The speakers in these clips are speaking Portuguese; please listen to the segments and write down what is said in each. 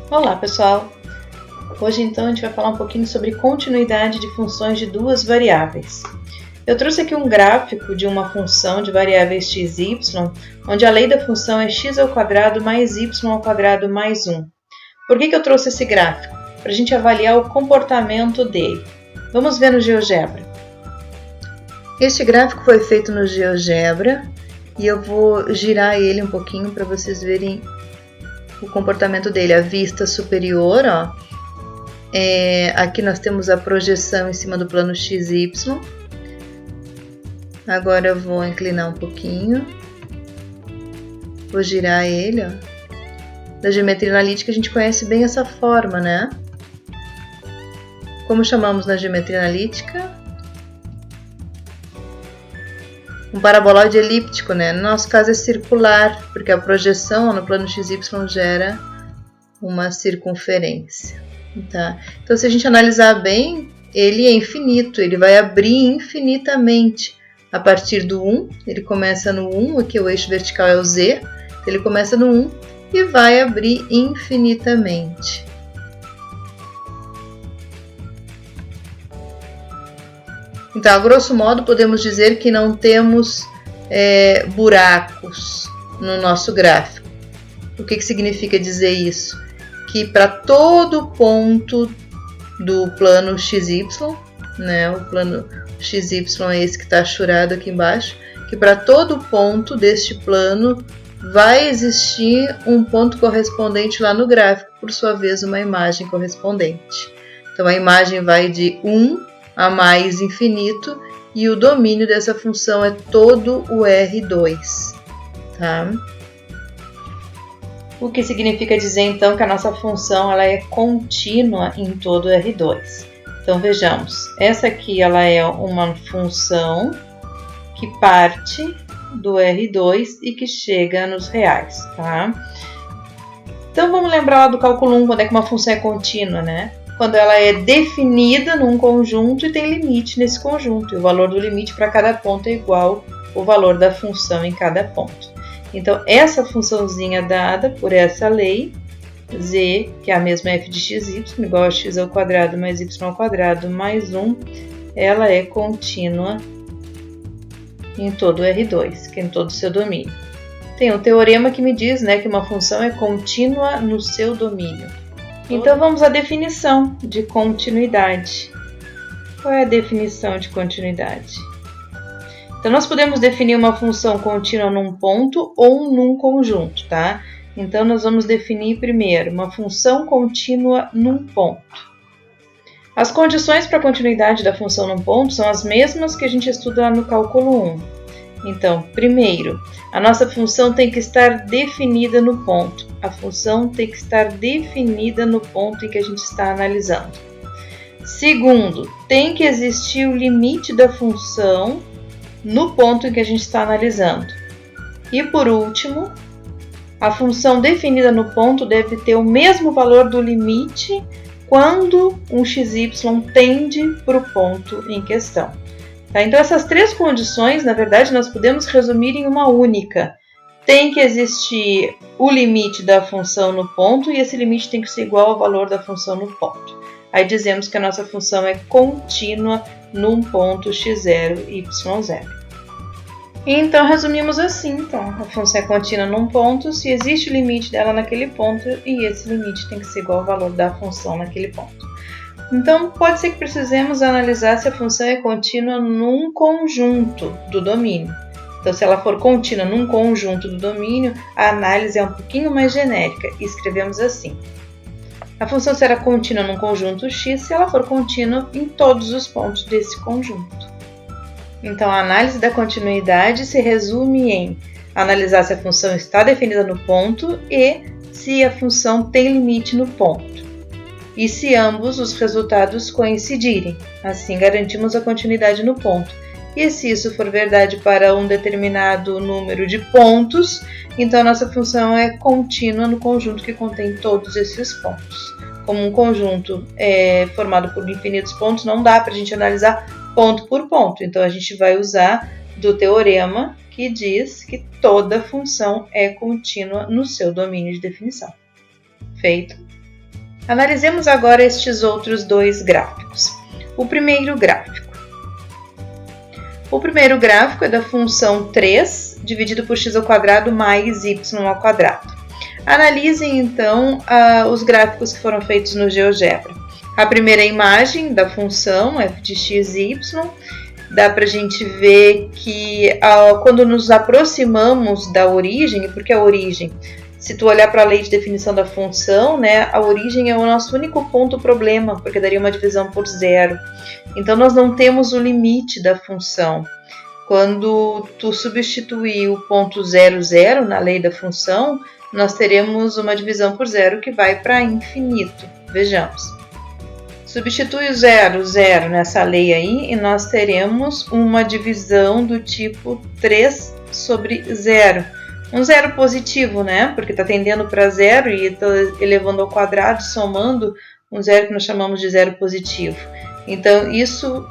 Olá pessoal! Hoje então a gente vai falar um pouquinho sobre continuidade de funções de duas variáveis. Eu trouxe aqui um gráfico de uma função de variáveis x e y, onde a lei da função é x² mais y² mais 1. Por que eu trouxe esse gráfico? Para a gente avaliar o comportamento dele. Vamos ver no GeoGebra. Este gráfico foi feito no GeoGebra e eu vou girar ele um pouquinho para vocês verem o comportamento dele. A vista superior, ó, aqui nós temos a projeção em cima do plano x e y. Agora eu vou inclinar um pouquinho, vou girar ele, ó. Da geometria analítica a gente conhece bem essa forma, né? Como chamamos na geometria analítica? Um paraboloide elíptico, né? No nosso caso é circular, porque a projeção no plano XY gera uma circunferência. Tá? Então, se a gente analisar bem, ele é infinito, ele vai abrir infinitamente. A partir do 1, ele começa no 1, aqui o eixo vertical é o Z, ele começa no 1 e vai abrir infinitamente. Então, a grosso modo, podemos dizer que não temos buracos no nosso gráfico. O que significa dizer isso? Que para todo ponto do plano XY, né, o plano XY é esse que está achurado aqui embaixo, que para todo ponto deste plano vai existir um ponto correspondente lá no gráfico, por sua vez uma imagem correspondente. Então, a imagem vai de 1 a mais infinito, e o domínio dessa função é todo o R2, tá? O que significa dizer, então, que a nossa função ela é contínua em todo o R2. Então, vejamos, essa aqui ela é uma função que parte do R2 e que chega nos reais, tá? Então, vamos lembrar lá do cálculo 1, quando é que uma função é contínua, né? Quando ela é definida num conjunto e tem limite nesse conjunto. E o valor do limite para cada ponto é igual ao valor da função em cada ponto. Então, essa funçãozinha dada por essa lei, z, que é a mesma f de xy, igual a x² mais y² mais 1, ela é contínua em todo o R2, que é em todo o seu domínio. Tem um teorema que me diz, né, que uma função é contínua no seu domínio. Então, vamos à definição de continuidade. Qual é a definição de continuidade? Então, nós podemos definir uma função contínua num ponto ou num conjunto, tá? Então, nós vamos definir primeiro uma função contínua num ponto. As condições para a continuidade da função num ponto são as mesmas que a gente estuda lá no cálculo 1. Então, primeiro, a nossa função tem que estar definida no ponto. A função tem que estar definida no ponto em que a gente está analisando. Segundo, tem que existir o limite da função no ponto em que a gente está analisando. E por último, a função definida no ponto deve ter o mesmo valor do limite quando um xy tende para o ponto em questão. Tá? Então, essas três condições, na verdade, nós podemos resumir em uma única. Tem que existir o limite da função no ponto e esse limite tem que ser igual ao valor da função no ponto. Aí dizemos que a nossa função é contínua num ponto x0, y0. Então, resumimos assim. Então, a função é contínua num ponto se existe o limite dela naquele ponto e esse limite tem que ser igual ao valor da função naquele ponto. Então, pode ser que precisemos analisar se a função é contínua num conjunto do domínio. Então, se ela for contínua num conjunto do domínio, a análise é um pouquinho mais genérica e escrevemos assim. A função será contínua num conjunto x se ela for contínua em todos os pontos desse conjunto. Então, a análise da continuidade se resume em analisar se a função está definida no ponto e se a função tem limite no ponto. E se ambos os resultados coincidirem, assim garantimos a continuidade no ponto. E se isso for verdade para um determinado número de pontos, então a nossa função é contínua no conjunto que contém todos esses pontos. Como um conjunto é formado por infinitos pontos, não dá para a gente analisar ponto por ponto. Então a gente vai usar do teorema que diz que toda função é contínua no seu domínio de definição. Feito. Analisemos agora estes outros dois gráficos. O primeiro gráfico. O primeiro gráfico é da função 3 dividido por x² mais y². Analisem, então, os gráficos que foram feitos no GeoGebra. A primeira imagem da função f de x e y, dá para a gente ver que quando nos aproximamos da origem, porque a origem, se tu olhar para a lei de definição da função, né, a origem é o nosso único ponto problema, porque daria uma divisão por zero. Então, nós não temos o limite da função. Quando tu substituir o ponto 0, 0 na lei da função, nós teremos uma divisão por zero que vai para infinito. Vejamos. Substitui o 0, 0 nessa lei aí e nós teremos uma divisão do tipo 3 sobre 0. Um zero positivo, né? Porque está tendendo para zero e está elevando ao quadrado, somando um zero que nós chamamos de zero positivo. Então, isso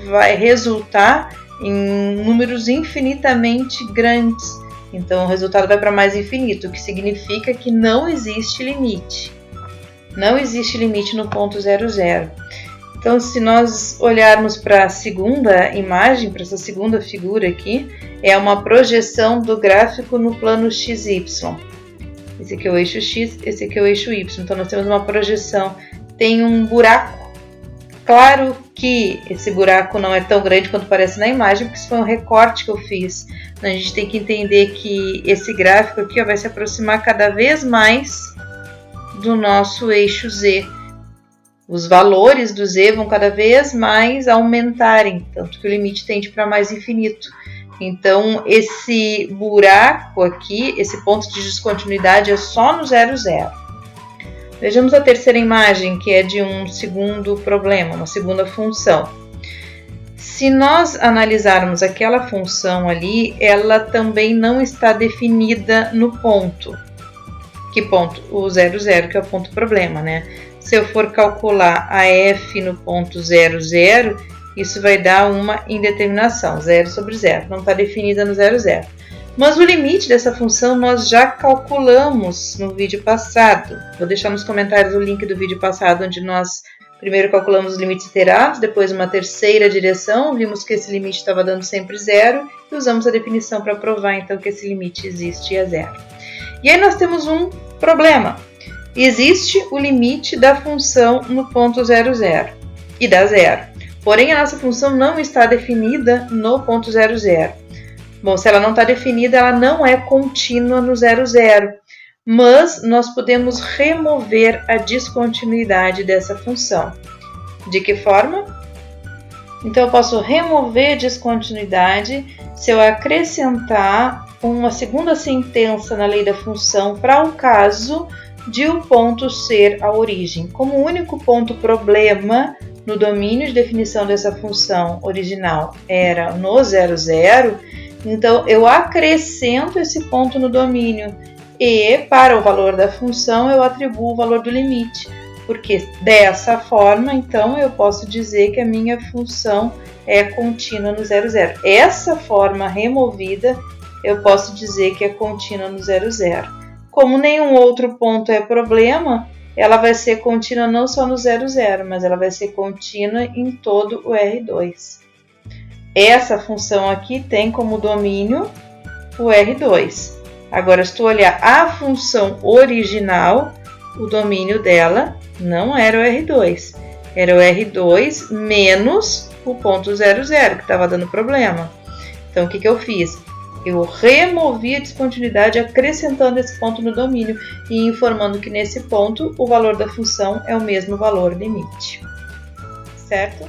vai resultar em números infinitamente grandes. Então, o resultado vai para mais infinito, o que significa que não existe limite. Não existe limite no ponto 0, 0. Então, se nós olharmos para a segunda imagem, para essa segunda figura aqui, é uma projeção do gráfico no plano XY. Esse aqui é o eixo X, esse aqui é o eixo Y. Então, nós temos uma projeção. Tem um buraco. Claro que esse buraco não é tão grande quanto parece na imagem, porque isso foi um recorte que eu fiz. A gente tem que entender que esse gráfico aqui vai se aproximar cada vez mais do nosso eixo Z. Os valores do Z vão cada vez mais aumentarem, tanto que o limite tende para mais infinito. Então, esse buraco aqui, esse ponto de descontinuidade é só no 0, 0. Vejamos a terceira imagem, que é de um segundo problema, uma segunda função. Se nós analisarmos aquela função ali, ela também não está definida no ponto. Que ponto? O 0, 0, que é o ponto problema, né? Se eu for calcular a f no ponto 0, 0, isso vai dar uma indeterminação, 0 sobre 0. Não está definida no 0, 0. Mas o limite dessa função nós já calculamos no vídeo passado. Vou deixar nos comentários o link do vídeo passado, onde nós primeiro calculamos os limites iterados, depois uma terceira direção, vimos que esse limite estava dando sempre 0 e usamos a definição para provar então que esse limite existe e é 0. E aí nós temos um problema. Existe o limite da função no ponto 0, 0 e dá 0. Porém, a nossa função não está definida no ponto 0, 0. Bom, se ela não está definida, ela não é contínua no 0, 0. Mas nós podemos remover a descontinuidade dessa função. De que forma? Então, eu posso remover a descontinuidade se eu acrescentar uma segunda sentença na lei da função para o caso de o ponto ser a origem. Como o único ponto problema no domínio de definição dessa função original era no 0, 0, então eu acrescento esse ponto no domínio e para o valor da função eu atribuo o valor do limite, porque dessa forma então eu posso dizer que a minha função é contínua no 0, 0. Essa forma removida eu posso dizer que é contínua no 0, 0. Como nenhum outro ponto é problema, ela vai ser contínua não só no 0, 0, mas ela vai ser contínua em todo o R2. Essa função aqui tem como domínio o R2. Agora, se tu olhar a função original, o domínio dela não era o R2. Era o R2 menos o ponto 0, 0, que estava dando problema. Então, o que eu fiz? Eu removi a descontinuidade acrescentando esse ponto no domínio e informando que nesse ponto o valor da função é o mesmo valor limite. Certo?